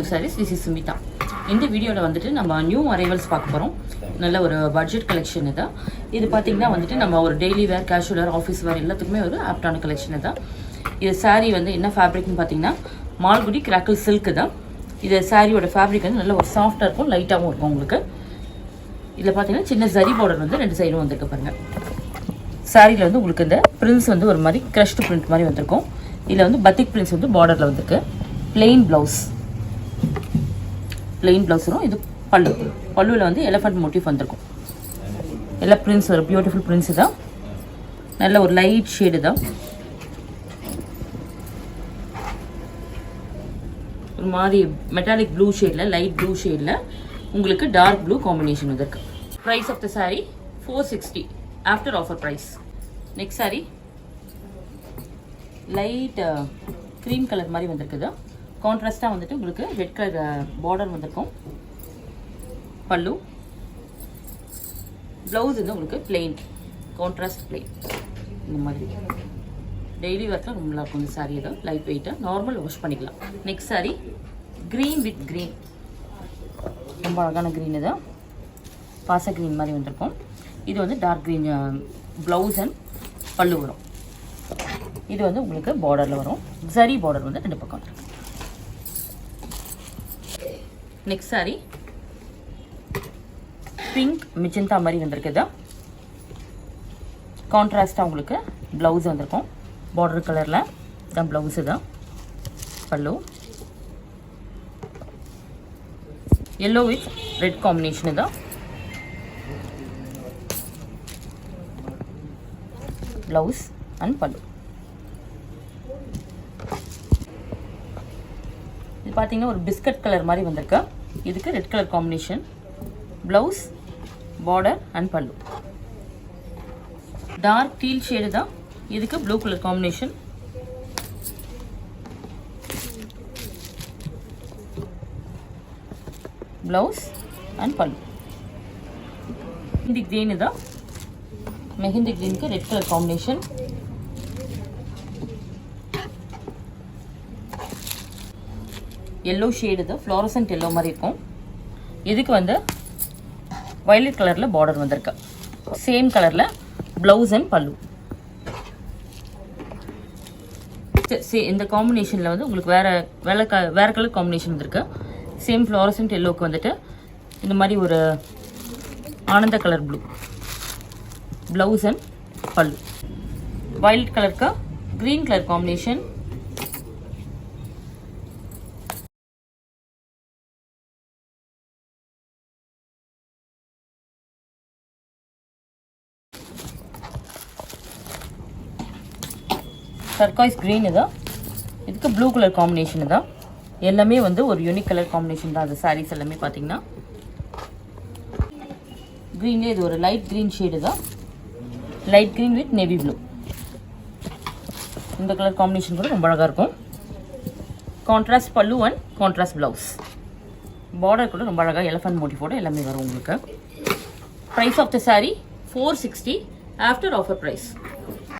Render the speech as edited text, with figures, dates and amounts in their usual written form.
sarees. This is Sumita. இந்த வீடியோவில் வந்துட்டு நம்ம நியூ அரைவல்ஸ் பார்க்க போகிறோம். நல்ல ஒரு பட்ஜெட் கலெக்ஷன் இது. இது பார்த்திங்கன்னா வந்துட்டு நம்ம ஒரு டெய்லி வேர், கேஷுவல் வேர், ஆஃபீஸ் வேர் எல்லாத்துக்குமே ஒரு ஆப்டான கலெக்ஷன் தான். இது சாரீ வந்து என்ன ஃபேப்ரிக்னு பார்த்தீங்கன்னா மால்குடி கிராக்கிள் சில்க் தான். இது சாரியோட ஃபேப்ரிக் வந்து நல்ல ஒரு சாஃப்டாக இருக்கும், லைட்டாகவும் இருக்கும் உங்களுக்கு. இதில் பார்த்தீங்கன்னா சின்ன ஜரி பார்டர் வந்து ரெண்டு சைடும் வந்துருக்கு பாருங்கள். சாரியில் வந்து உங்களுக்கு இந்த பிரிண்ட்ஸ் வந்து ஒரு மாதிரி க்ரஷ்டு பிரிண்ட் மாதிரி வந்திருக்கும். இதில் வந்து பத்திக் பிரிண்ட்ஸ் வந்து பார்டரில் வந்திருக்கு. பிளெயின் ப்ளவுஸ் வரும். இது பல்லுவில் வந்து எலிஃபண்ட் மோட்டிவ் வந்திருக்கும். எல்லா பிரிண்ட்ஸ் வரும், பியூட்டிஃபுல் பிரிண்ட்ஸ் தான். நல்ல ஒரு லைட் ஷேடு தான், ஒரு மாதிரி மெட்டாலிக் ப்ளூ ஷேடில், லைட் ப்ளூ ஷேடில் உங்களுக்கு டார்க் ப்ளூ காம்பினேஷன் வந்திருக்கு. Price of the sari 460 after offer price. Next sari light cream colour மாதிரி வந்திருக்குது. கான்ட்ராஸ்டாக வந்துட்டு உங்களுக்கு ரெட் கலர் பார்டர் வந்திருக்கும். பல்லு ப்ளவுஸ் வந்து உங்களுக்கு பிளெயின், கான்ட்ராஸ்ட் பிளெயின். இந்த மாதிரி டெய்லி ஒர்க்கில் ரொம்ப நல்லாயிருக்கும் இந்த சாரீ. தான் லைட் வெயிட்டாக நார்மல் வாஷ் பண்ணிக்கலாம். Next sari green with green, ரொம்ப அழகான க்ரீன். இது பாச க்ரீன் மாதிரி வந்திருக்கும். இது வந்து டார்க் க்ரீன் ப்ளவுஸ் அண்ட் பல்லு வரும். இது வந்து உங்களுக்கு பார்டரில் வரும். ஜரி பார்டர் வந்து ரெண்டு பக்கம். நெக்ஸ்ட் சாரீ பிங்க் மிஜந்தா மாதிரி வந்திருக்குது. கான்ட்ராஸ்டாக உங்களுக்கு ப்ளவுஸ் வந்திருக்கும். பார்டர் கலரில் தான் ப்ளவுஸு தான். Pallu yellow with red combination தான். Blouse and pallu. இது பார்த்தீங்கன்னா ஒரு பிஸ்கட் கலர் மாதிரி வந்திருக்கு. இதுக்கு red colour combination, blouse, border and pallu. Dark teal shade தான். இதுக்கு blue colour combination, blouse and pallu. Mehndi green தான். மெஹந்தி க்ரீனுக்கு red colour combination, yellow shade தான். ஃப்ளோரசன்ட் எல்லோ மாதிரி இருக்கும். இதுக்கு வந்து வயலட் கலரில் பார்டர் வந்திருக்கு. சேம் கலரில் ப்ளவுஸ் அண்ட் பல்லு. இந்த காம்பினேஷனில் வந்து உங்களுக்கு வேறு கலர் காம்பினேஷன் வந்திருக்கு. சேம் ஃப்ளோரசன்ட் எல்லோவுக்கு வந்துட்டு இந்த மாதிரி ஒரு ஆனந்த கலர் ப்ளூ, ப்ளவுஸ் அண்ட் பல்லு. வயலட் கலருக்கு green colour combination, turquoise green தான். இதுக்கு ப்ளூ கலர் காம்பினேஷன் தான். எல்லாமே வந்து ஒரு யூனிக் கலர் காம்பினேஷன் தான். அது சாரீஸ் எல்லாமே பார்த்தீங்கன்னா க்ரீன்லேயே இது ஒரு லைட் க்ரீன் ஷேடு தான். Light green with navy blue. இந்த கலர் காம்பினேஷன் கூட ரொம்ப அழகாக இருக்கும். கான்ட்ராஸ்ட் பல்லு அண்ட் கான்ட்ராஸ்ட் ப்ளவுஸ். பார்டர் கூட ரொம்ப அழகாக எலிஃபண்ட் மோட்டிவோட எல்லாமே வரும் உங்களுக்கு. Price of the sari 460 after offer price.